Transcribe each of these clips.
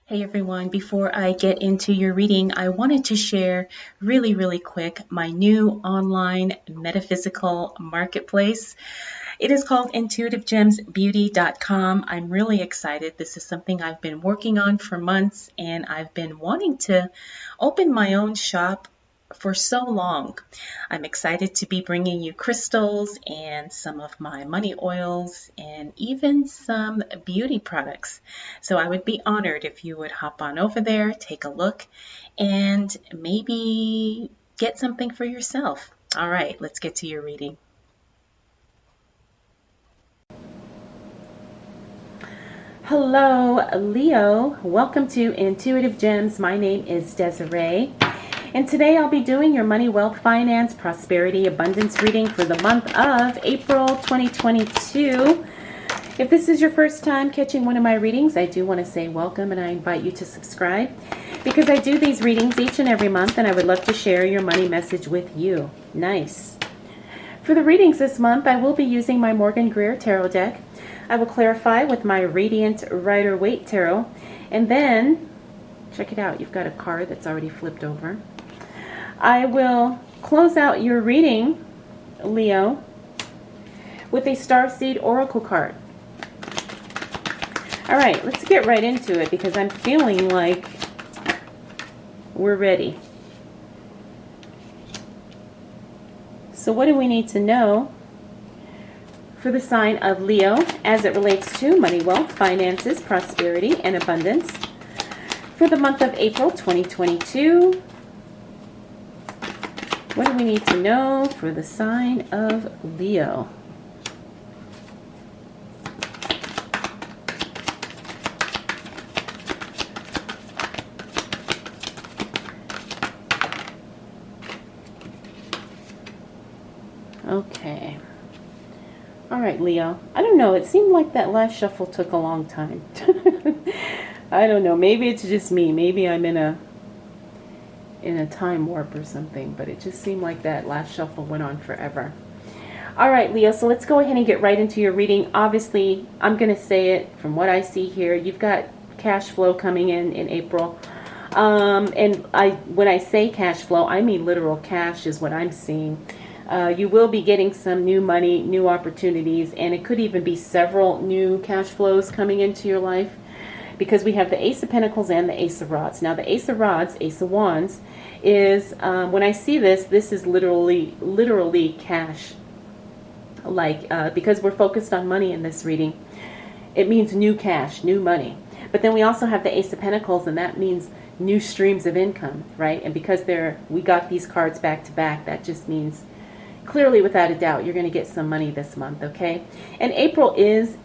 Hey everyone, before I get into your reading, I wanted to share really quick my new online metaphysical marketplace. It is called intuitivegemsbeauty.com. I'm really excited. This is something I've been working on for months, and I've been wanting to open my own shop for so long. I'm excited to be bringing you crystals and some of my money oils and even some beauty products. So I would be honored if you would hop on over there, take a look, and maybe get something for yourself. All right, let's get to your reading. Hello, Leo. Welcome to Intuitive Gems. My name is Desiree. And today I'll be doing your money, wealth, finance, prosperity, abundance reading for the month of April 2022. If this is your first time catching one of my readings, I do want to say welcome and I invite you to subscribe because I do these readings each and every month and I would love to share your money message with you. Nice. For the readings this month, I will be using my Morgan Greer Tarot deck. I will clarify with my Radiant Rider-Waite Tarot. And then, check it out, you've got a card that's already flipped over. I will close out your reading, Leo, with a Starseed Oracle card. All right, let's get right into it because I'm feeling like we're ready. So what do we need to know for the sign of Leo as it relates to money, wealth, finances, prosperity, and abundance for the month of April 2022? What do we need to know for the sign of Leo? Okay. All right, Leo. I don't know. It seemed like that last shuffle took a long time. I don't know. Maybe it's just me. Maybe I'm in a time warp or something, but it just seemed like that last shuffle went on forever. All right, Leo, so let's go ahead and get right into your reading. Obviously, I'm going to say it from what I see here. You've got cash flow coming in April. And when I say cash flow, I mean literal cash is what I'm seeing. You will be getting some new money, new opportunities, and it could even be several new cash flows coming into your life because we have the Ace of Pentacles and the Ace of Rods. Now, the Ace of Rods, Ace of Wands, is, when I see this is literally cash. Because we're focused on money in this reading, it means new cash, new money. But then we also have the Ace of Pentacles, and that means new streams of income, right? And because we got these cards back to back, that just means clearly, without a doubt, you're going to get some money this month, okay? And April is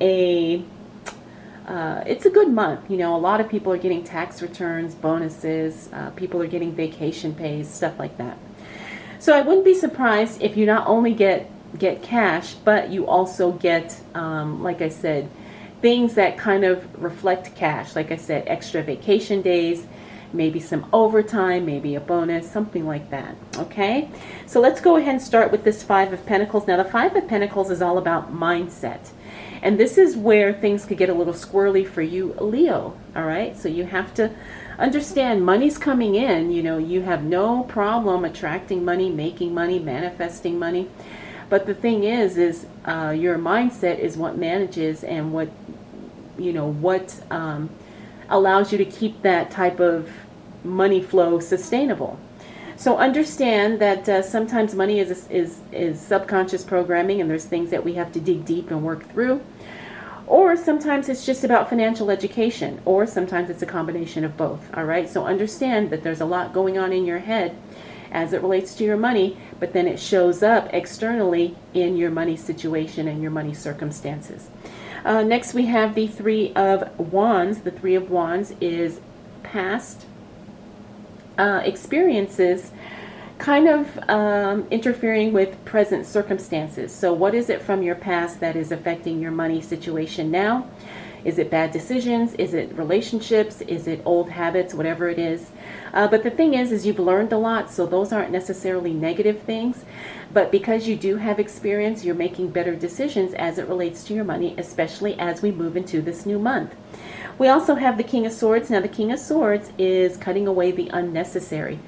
it's a good month. You know, a lot of people are getting tax returns, bonuses, people are getting vacation pays, stuff like that. So I wouldn't be surprised if you not only get cash, but you also get, like I said, things that kind of reflect cash. Like I said, extra vacation days, maybe some overtime, maybe a bonus, something like that, okay? So let's go ahead and start with this Five of Pentacles. Now, the Five of Pentacles is all about mindset. And this is where things could get a little squirrely for you, Leo, all right? So you have to understand money's coming in. You know, you have no problem attracting money, making money, manifesting money. But the thing is your mindset is what manages and what allows you to keep that type of money flow sustainable. So understand that sometimes money is subconscious programming, and there's things that we have to dig deep and work through. Or sometimes it's just about financial education, or sometimes it's a combination of both. All right. So understand that there's a lot going on in your head as it relates to your money, but then it shows up externally in your money situation and your money circumstances. Next, we have the Three of Wands. The Three of Wands is past experiences kind of interfering with present circumstances. So what is it from your past that is affecting your money situation now? Is it bad decisions? Is it relationships? Is it old habits? Whatever it is. But the thing is you've learned a lot, so those aren't necessarily negative things. But because you do have experience, you're making better decisions as it relates to your money, especially as we move into this new month. We also have the King of Swords. Now, the King of Swords is cutting away the unnecessary.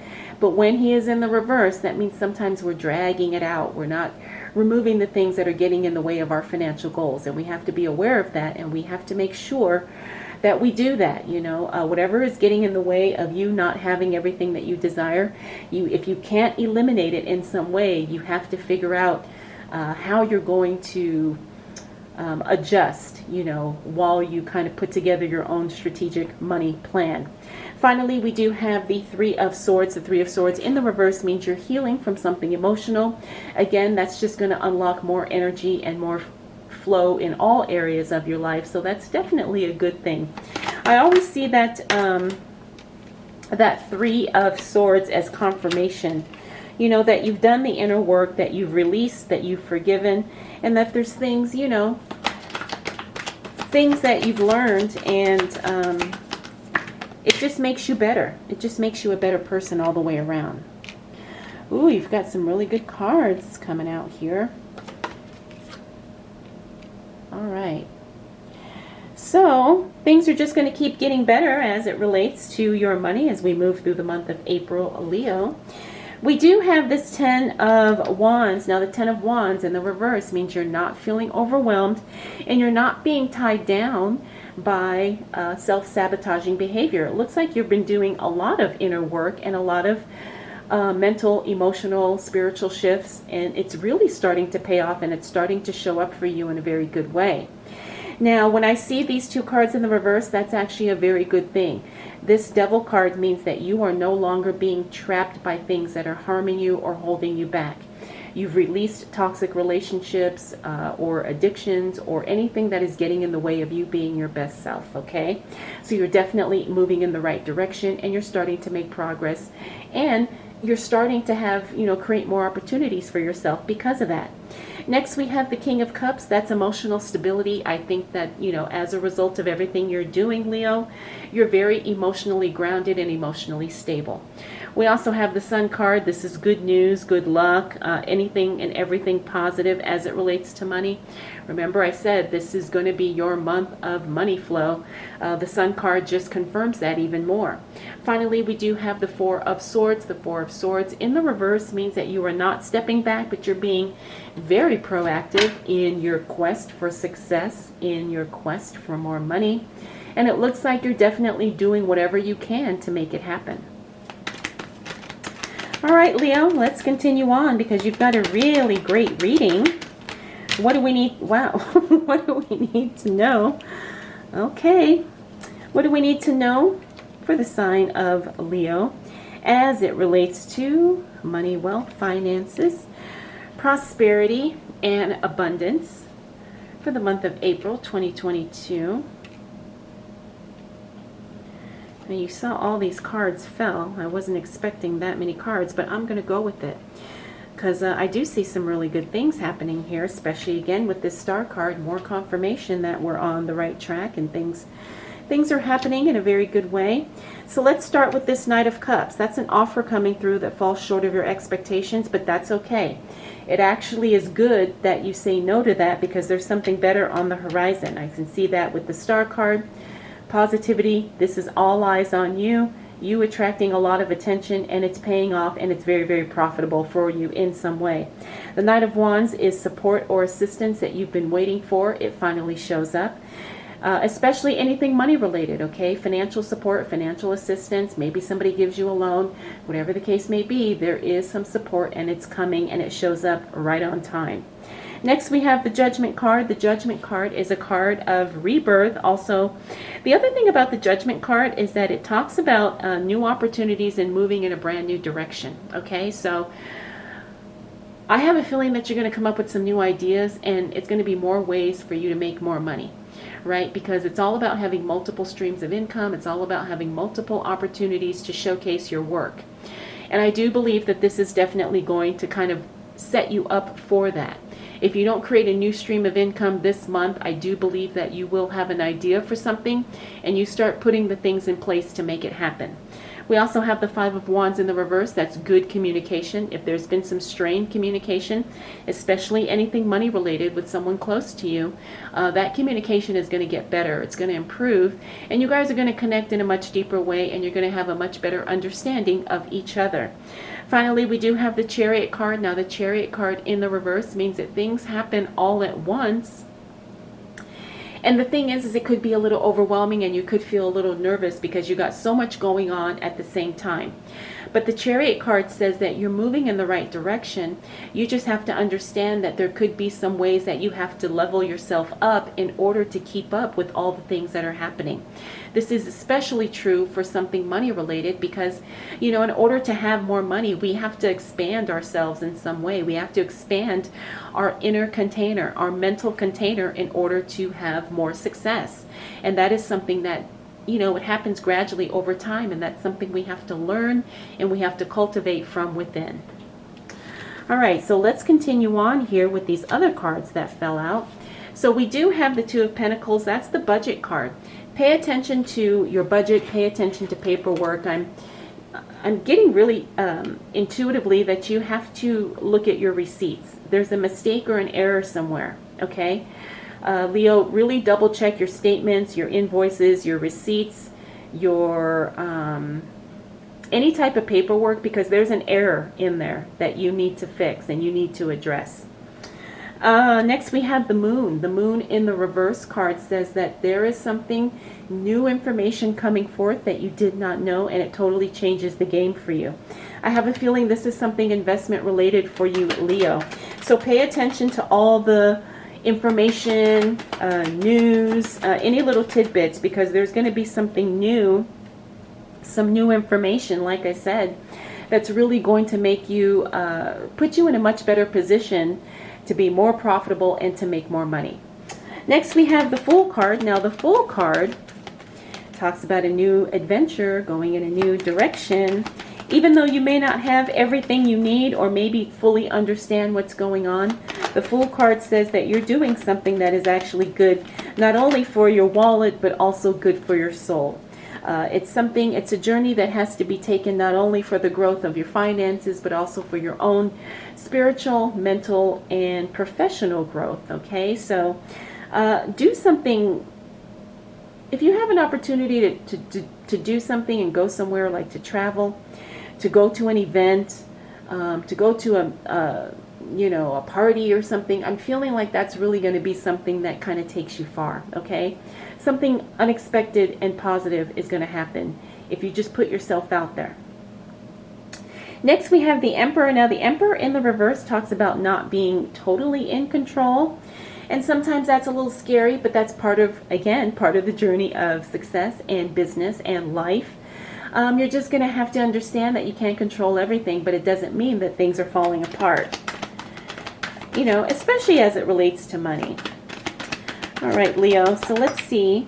But when he is in the reverse, that means sometimes we're dragging it out. We're not removing the things that are getting in the way of our financial goals. And we have to be aware of that, and we have to make sure that we do that. Whatever is getting in the way of you not having everything that you desire, if you can't eliminate it in some way, you have to figure out how you're going to adjust, while you kind of put together your own strategic money plan. Finally, we do have the Three of Swords. The Three of Swords in the reverse means you're healing from something emotional. Again, that's just going to unlock more energy and more flow in all areas of your life. So that's definitely a good thing. I always see that that Three of Swords as confirmation. That you've done the inner work, that you've released, that you've forgiven, and that there's things, things that you've learned, and it just makes you better. It just makes you a better person all the way around. Ooh, you've got some really good cards coming out here. All right. So things are just going to keep getting better as it relates to your money as we move through the month of April, Leo. We do have this Ten of Wands. Now, the Ten of Wands in the reverse means you're not feeling overwhelmed and you're not being tied down by self-sabotaging behavior. It looks like you've been doing a lot of inner work and a lot of mental, emotional, spiritual shifts, and it's really starting to pay off, and it's starting to show up for you in a very good way. Now, when I see these two cards in the reverse, that's actually a very good thing. This Devil card means that you are no longer being trapped by things that are harming you or holding you back. You've released toxic relationships or addictions or anything that is getting in the way of you being your best self, okay? So you're definitely moving in the right direction, and you're starting to make progress, and you're starting to have, create more opportunities for yourself because of that. Next, we have the King of Cups. That's emotional stability. I think that, as a result of everything you're doing, Leo, you're very emotionally grounded and emotionally stable. We also have the Sun card. This is good news, good luck, anything and everything positive as it relates to money. Remember, I said this is going to be your month of money flow. The Sun card just confirms that even more. Finally, we do have the Four of Swords. The Four of Swords in the reverse means that you are not stepping back, but you're being very proactive in your quest for success, in your quest for more money. And it looks like you're definitely doing whatever you can to make it happen. All right, Leo, let's continue on because you've got a really great reading. What do we need? Wow. What do we need to know? Okay. What do we need to know for the sign of Leo as it relates to money, wealth, finances, prosperity, and abundance for the month of April 2022? Now, you saw all these cards fell. I wasn't expecting that many cards, but I'm going to go with it because I do see some really good things happening here, especially again with this Star card, more confirmation that we're on the right track and things are happening in a very good way. So let's start with this Knight of Cups. That's an offer coming through that falls short of your expectations, but that's okay. It actually is good that you say no to that because there's something better on the horizon. I can see that with the Star card. Positivity, this is all eyes on you. You attracting a lot of attention, and it's paying off, and it's very, very profitable for you in some way. The Knight of Wands is support or assistance that you've been waiting for. It finally shows up. Especially anything money related, okay? Financial support, financial assistance, maybe somebody gives you a loan, whatever the case may be, there is some support and it's coming and it shows up right on time. Next, we have the Judgment card. The Judgment card is a card of rebirth. Also, the other thing about the Judgment card is that it talks about new opportunities and moving in a brand new direction, okay? So I have a feeling that you're going to come up with some new ideas, and it's going to be more ways for you to make more money, right? Because it's all about having multiple streams of income. It's all about having multiple opportunities to showcase your work. And I do believe that this is definitely going to kind of set you up for that. If you don't create a new stream of income this month, I do believe that you will have an idea for something and you start putting the things in place to make it happen. We also have the Five of Wands in the reverse. That's good communication. If there's been some strained communication, especially anything money related with someone close to you, that communication is going to get better. It's going to improve, and you guys are going to connect in a much deeper way, and you're going to have a much better understanding of each other. Finally, we do have the Chariot card. Now, the Chariot card in the reverse means that things happen all at once. And the thing is it could be a little overwhelming and you could feel a little nervous because you got so much going on at the same time. But the Chariot card says that you're moving in the right direction. You just have to understand that there could be some ways that you have to level yourself up in order to keep up with all the things that are happening. This is especially true for something money related because, you know, in order to have more money, we have to expand ourselves in some way. We have to expand our inner container, our mental container, in order to have more success. And that is something that, you know, it happens gradually over time, and that's something we have to learn and we have to cultivate from within. All right, so let's continue on here with these other cards that fell out. So we do have the Two of Pentacles. That's the budget card. Pay attention to your budget. Pay attention to paperwork. I'm getting really intuitively that you have to look at your receipts. There's a mistake or an error somewhere, okay? Leo, really double check your statements, your invoices, your receipts, your any type of paperwork, because there's an error in there that you need to fix and you need to address. Next we have the Moon. The Moon in the reverse card says that there is something, new information coming forth that you did not know, and it totally changes the game for you. I have a feeling this is something investment related for you, Leo. So pay attention to all the information, news, any little tidbits, because there's going to be something new, some new information, like I said, that's really going to make you, put you in a much better position to be more profitable and to make more money. Next we have the Fool card. Now the Fool card talks about a new adventure, going in a new direction. Even though you may not have everything you need or maybe fully understand what's going on, the Fool card says that you're doing something that is actually good, not only for your wallet, but also good for your soul. It's a journey that has to be taken not only for the growth of your finances, but also for your own spiritual, mental, and professional growth, okay? So do something. If you have an opportunity to do something and go somewhere, like to travel, to go to an event, to go to a party or something, I'm feeling like that's really going to be something that kind of takes you far, okay? Something unexpected and positive is going to happen if you just put yourself out there. Next we have the Emperor. Now the Emperor in the reverse talks about not being totally in control. And sometimes that's a little scary, but that's part of the journey of success and business and life. You're just going to have to understand that you can't control everything, but it doesn't mean that things are falling apart. You know, especially as it relates to money. All right, Leo, so let's see.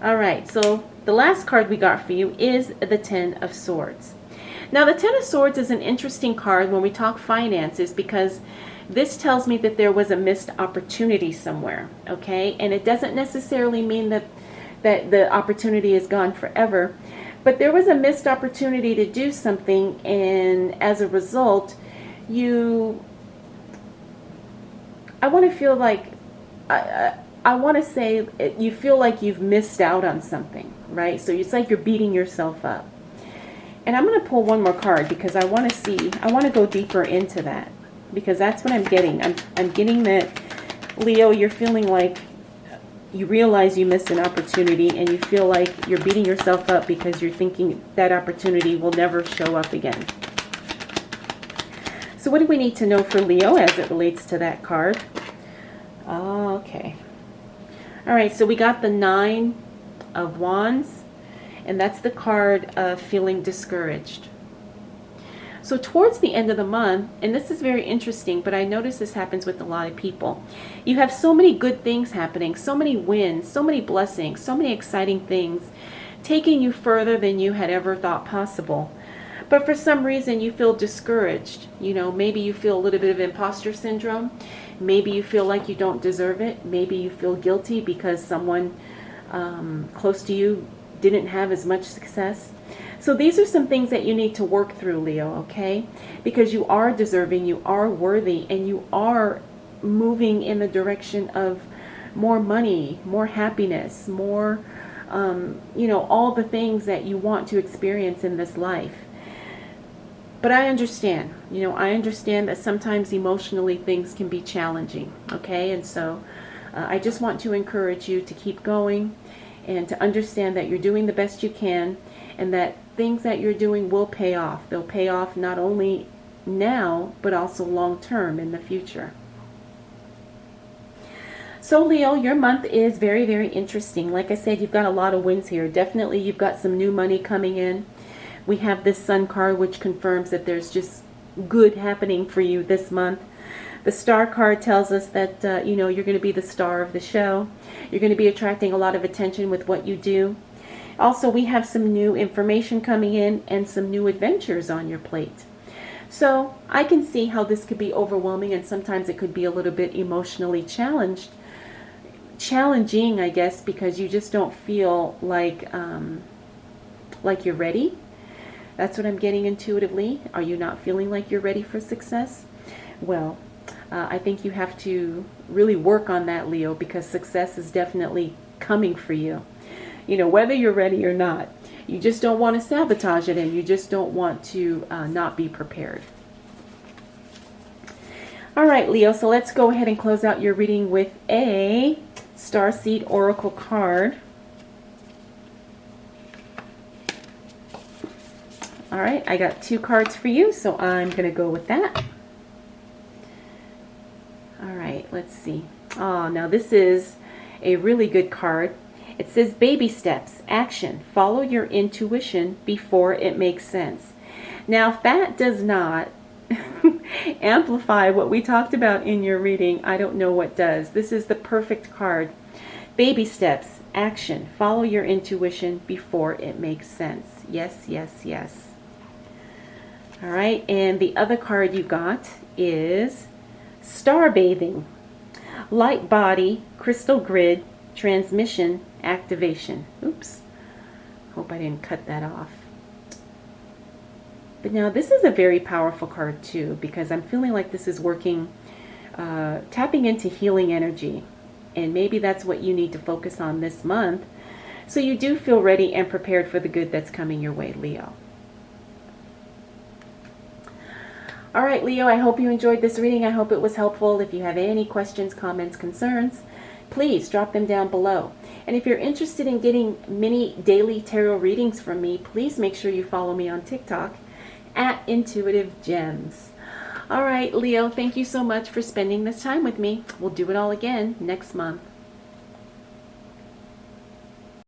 All right, so the last card we got for you is the Ten of Swords. Now, the Ten of Swords is an interesting card when we talk finances, because this tells me that there was a missed opportunity somewhere, okay? And it doesn't necessarily mean that the opportunity is gone forever, but there was a missed opportunity to do something, and as a result, I want to say you feel like you've missed out on something, right? So it's like you're beating yourself up. And I'm going to pull one more card because I want to go deeper into that, because that's what I'm getting. I'm getting that, Leo, you're feeling like you realize you missed an opportunity, and you feel like you're beating yourself up because you're thinking that opportunity will never show up again. So what do we need to know for Leo as it relates to that card? Okay. All right, so we got the Nine of Wands, and that's the card of feeling discouraged. So towards the end of the month, and this is very interesting, but I notice this happens with a lot of people. You have so many good things happening, so many wins, so many blessings, so many exciting things taking you further than you had ever thought possible. But for some reason you feel discouraged. You know, maybe you feel a little bit of imposter syndrome. Maybe you feel like you don't deserve it. Maybe you feel guilty because someone close to you didn't have as much success. So these are some things that you need to work through, Leo, okay? Because you are deserving, you are worthy, and you are moving in the direction of more money, more happiness, more, you know, all the things that you want to experience in this life. But I understand, you know, I understand that sometimes emotionally things can be challenging, okay? And so I just want to encourage you to keep going and to understand that you're doing the best you can, and that things that you're doing will pay off. They'll pay off not only now, but also long term in the future. So Leo, your month is very, very interesting. Like I said, you've got a lot of wins here. Definitely you've got some new money coming in. We have this Sun card, which confirms that there's just good happening for you this month. The Star card tells us that, you know, you're going to be the star of the show. You're going to be attracting a lot of attention with what you do. Also, we have some new information coming in and some new adventures on your plate. So I can see how this could be overwhelming, and sometimes it could be a little bit emotionally challenging, I guess, because you just don't feel like you're ready. That's what I'm getting intuitively. Are you not feeling like you're ready for success? Well, I think you have to really work on that, Leo, because success is definitely coming for you. You know, whether you're ready or not, you just don't want to sabotage it, and you just don't want to not be prepared. All right, Leo, so let's go ahead and close out your reading with a Starseed Oracle card. All right, I got 2 cards for you, so I'm going to go with that. All right, let's see. Oh, now this is a really good card. It says baby steps, action, follow your intuition before it makes sense. Now, if that does not amplify what we talked about in your reading, I don't know what does. This is the perfect card. Baby steps, action, follow your intuition before it makes sense. Yes, yes, yes. All right, and the other card you got is Star Bathing, light body, crystal grid, transmission, activation. Oops, hope I didn't cut that off. But now this is a very powerful card too, because I'm feeling like this is working, tapping into healing energy. And maybe that's what you need to focus on this month, so you do feel ready and prepared for the good that's coming your way, Leo. All right, Leo, I hope you enjoyed this reading. I hope it was helpful. If you have any questions, comments, concerns, please drop them down below. And if you're interested in getting mini daily tarot readings from me, please make sure you follow me on TikTok at Intuitive Gems. All right, Leo, thank you so much for spending this time with me. We'll do it all again next month.